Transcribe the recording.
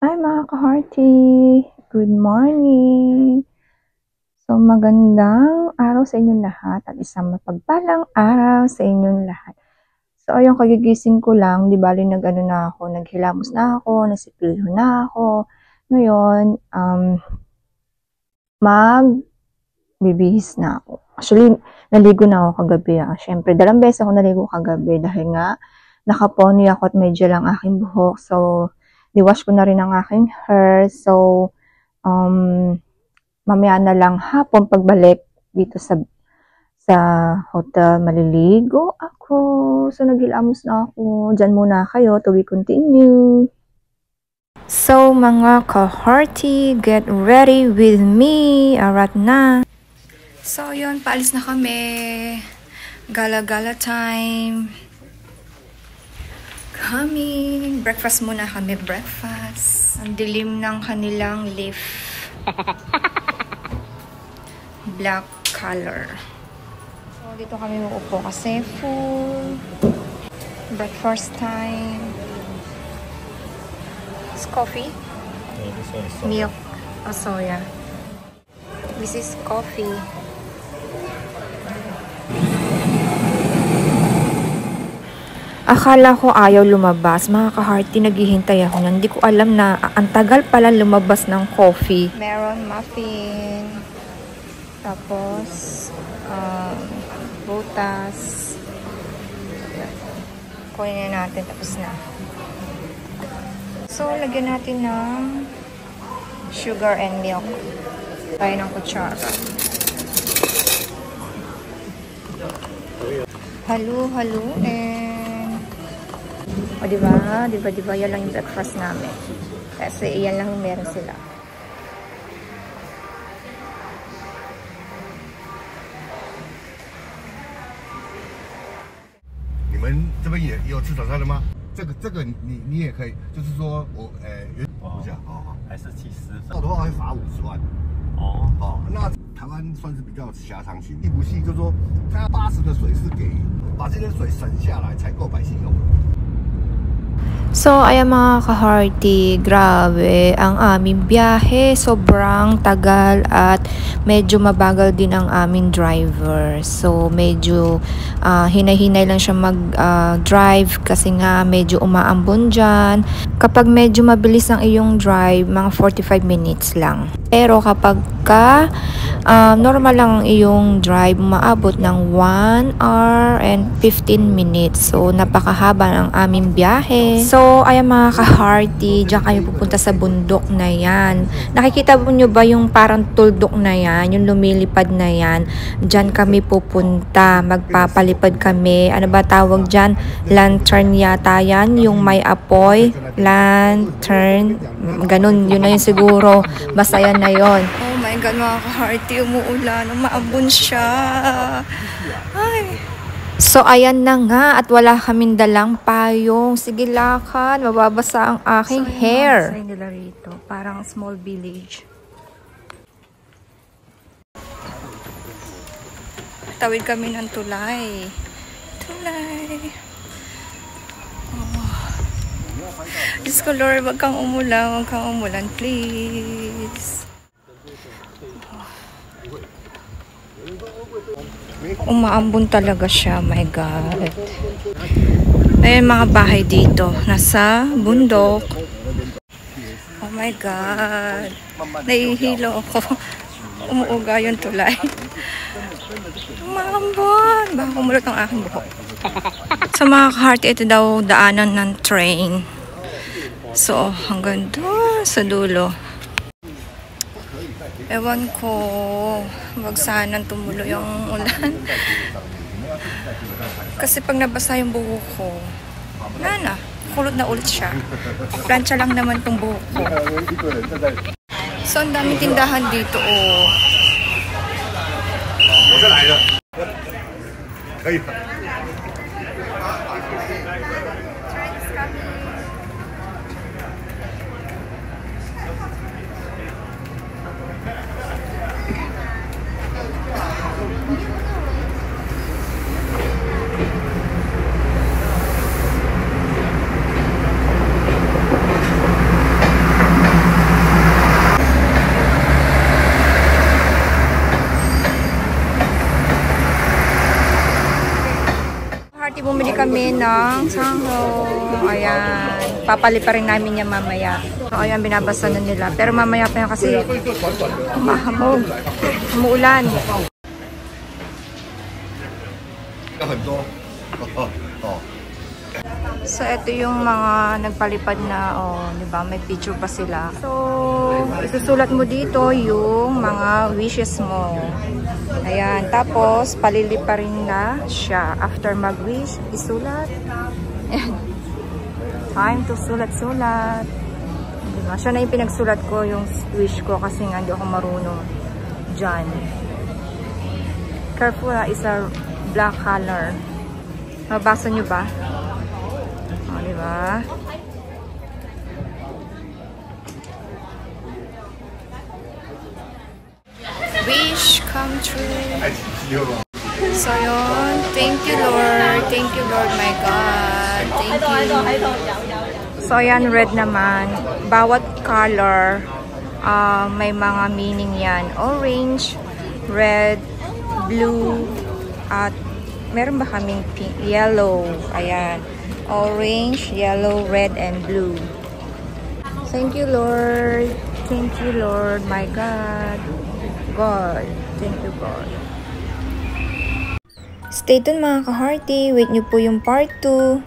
Hi mga ka-hearty! Good morning! So magandang araw sa inyong lahat at isang mapagpalang araw sa inyong lahat. So ayun, kagigising ko lang, di bali nag-ano na ako, naghilamos na ako, nasipilyo na ako. Ngayon, magbibihis na ako. Actually, naligo na ako kagabi. Siyempre, dalawang beses ako naligo kagabi dahil nga nakapony ako at medyo lang aking buhok. So, di-wash ko na rin ang aking hair. So, mamaya na lang hapon pagbalik dito sa hotel, maliligo ako. So, naghilamos na ako. Diyan muna kayo. To be continue. So, mga ka-hearty, get ready with me. Arat na. So, yun. Paalis na kami. Gala-gala time. Coming. Breakfast muna kami. Breakfast. Ang dilim ng kanilang leaf. Black color. So, dito kami uupo kasi full. Breakfast time. It's coffee. Milk or soya. This is coffee. Akala ko ayaw lumabas. Mga ka-hearty, naghihintay ako. Hindi ko alam na ang tagal pala lumabas ng coffee. Meron muffin. Tapos, butas. Kunin na natin. Tapos na. So, lagyan natin ng sugar and milk. Tayo ng kutsara. Halo, and o diba, yan lang yung breakfast namin. Kasi yan lang yung meron sila. 你们这边也有吃早餐的吗？这个你也可以，就是说我想还是起司粉到的话会罚50万。那台湾算是比较狭长型，细不细？就是说，它80的水是把这些水省下来才够百姓用。 So, ayan mga ka-hearty, grabe ang aming biyahe. Sobrang tagal at medyo mabagal din ang aming driver. So, medyo hinay-hinay lang siya mag-drive kasi nga medyo umaambon dyan. Kapag medyo mabilis ang iyong drive, mga 45 minutes lang. Pero kapag normal lang ang iyong drive, maabot ng 1 hour and 15 minutes. So, napakahaba ng aming biyahe. So, ayan mga ka-hearty, diyan kayo pupunta sa bundok na yan. Nakikita nyo ba yung parang tuldok na yan, yung lumilipad na yan? Diyan kami pupunta, magpapalipad kami. Ano ba tawag dyan? Lantern yata yan, yung may apoy. Lantern, ganun, yun na yun siguro. Basta yan na yun. Oh my God, mga ka-hearty, umuulan, umaambon siya. Ay. So, ayan na nga at wala kaming dalang payong. Sige, lakad. Mababasa ang aking hair. So, nila rito. Parang small village. Tawid kami ng tulay. Tulay. Oh. Diyos ko, Lord, wag kang umulan. Wag kang umulan, please. Umaambon talaga siya, my God. Ayan mga bahay dito, nasa bundok. Oh my God. Nahihilo ako. Umuuga yung tulay. Umaambon. Baka kumulot ang aking buhok. Sa mga ka-hearty, ito daw daanan ng train. So, hanggang doon sa dulo. Ewan ko, wag sanang tumulo yung ulan. Kasi pag nabasa yung buhok ko, na, kulot na ulit siya. Plancha lang naman tong buhok ko. So, ang daming tindahan dito, oh. kami ng sangho. Ayan. Papalipa rin namin yan mamaya. So, ayan, binabasa na nila. Pero mamaya pa yan kasi mahamog. Umuulan. So, ito yung mga nagpalipad na, di ba? May picture pa sila. So, isusulat mo dito yung mga wishes mo. Ayan. Tapos, palilipa rin na siya. After mag-wish, isulat. Ayan. Time to sulat-sulat. Diba? Siya na yung pinagsulat ko, yung wish ko, kasi nga hindi ako marunong dyan. Careful, is a black color. Mabasa nyo ba? Diba? Wish come true. So yun, thank you Lord. Thank you Lord my God. Thank you. So yan, red naman. Bawat color, may mga meaning yan. Orange, red, blue, at meron ba kaming pink, yellow. Ayan. Orange, yellow, red, and blue. Thank you, Lord. Thank you, Lord, my God. God. Thank you, God. Stay tuned mga ka-hearty. Wait nyo po yung part 2.